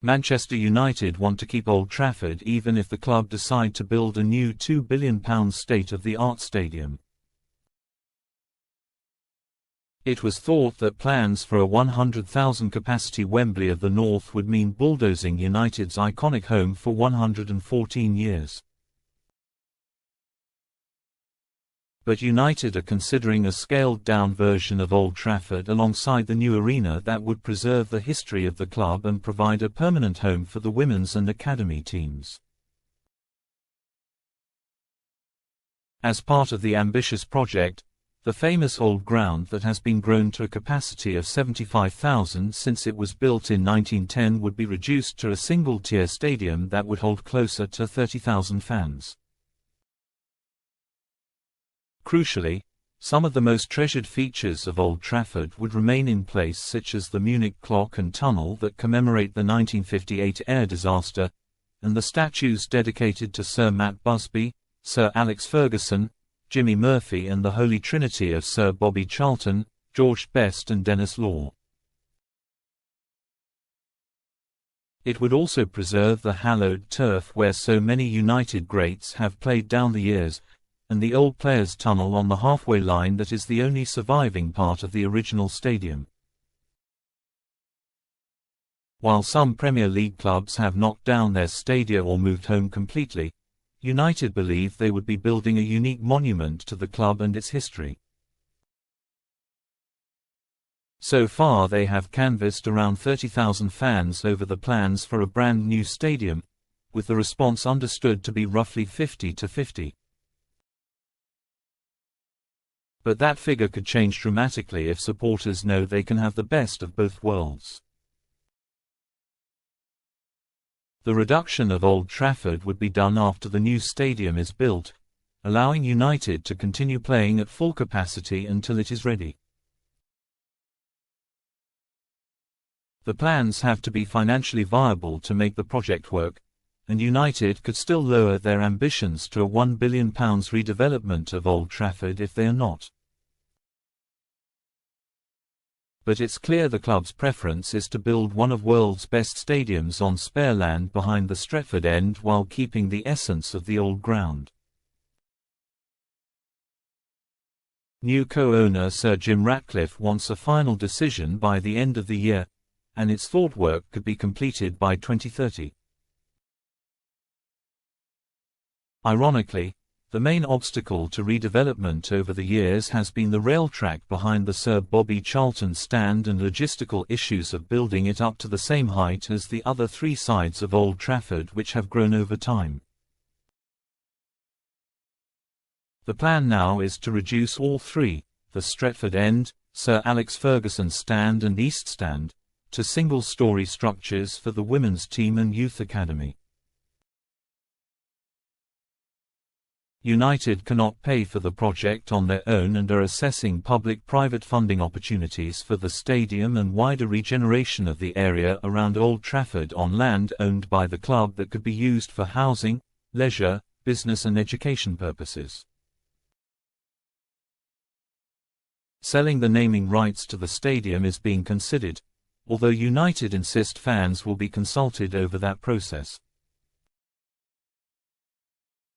Manchester United want to keep Old Trafford even if the club decide to build a new £2 billion state-of-the-art stadium. It was thought that plans for a 100,000 capacity Wembley of the North would mean bulldozing United's iconic home for 114 years. But United are considering a scaled-down version of Old Trafford alongside the new arena that would preserve the history of the club and provide a permanent home for the women's and academy teams. As part of the ambitious project, the famous old ground that has been grown to a capacity of 75,000 since it was built in 1910 would be reduced to a single-tier stadium that would hold closer to 30,000 fans. Crucially, some of the most treasured features of Old Trafford would remain in place, such as the Munich clock and tunnel that commemorate the 1958 air disaster, and the statues dedicated to Sir Matt Busby, Sir Alex Ferguson, Jimmy Murphy and the Holy Trinity of Sir Bobby Charlton, George Best and Denis Law. It would also preserve the hallowed turf where so many United greats have played down the years, and the old Players' Tunnel on the halfway line that is the only surviving part of the original stadium. While some Premier League clubs have knocked down their stadia or moved home completely, United believe they would be building a unique monument to the club and its history. So far they have canvassed around 30,000 fans over the plans for a brand new stadium, with the response understood to be roughly 50-50. But that figure could change dramatically if supporters know they can have the best of both worlds. The reduction of Old Trafford would be done after the new stadium is built, allowing United to continue playing at full capacity until it is ready. The plans have to be financially viable to make the project work, and United could still lower their ambitions to a £1 billion redevelopment of Old Trafford if they are not. But it's clear the club's preference is to build one of the world's best stadiums on spare land behind the Stretford end while keeping the essence of the old ground. New co-owner Sir Jim Ratcliffe wants a final decision by the end of the year, and its thought work could be completed by 2030. Ironically, the main obstacle to redevelopment over the years has been the rail track behind the Sir Bobby Charlton stand and logistical issues of building it up to the same height as the other three sides of Old Trafford, which have grown over time. The plan now is to reduce all three, the Stretford end, Sir Alex Ferguson stand and East stand, to single-story structures for the women's team and youth academy. United cannot pay for the project on their own and are assessing public-private funding opportunities for the stadium and wider regeneration of the area around Old Trafford on land owned by the club that could be used for housing, leisure, business and education purposes. Selling the naming rights to the stadium is being considered, although United insist fans will be consulted over that process.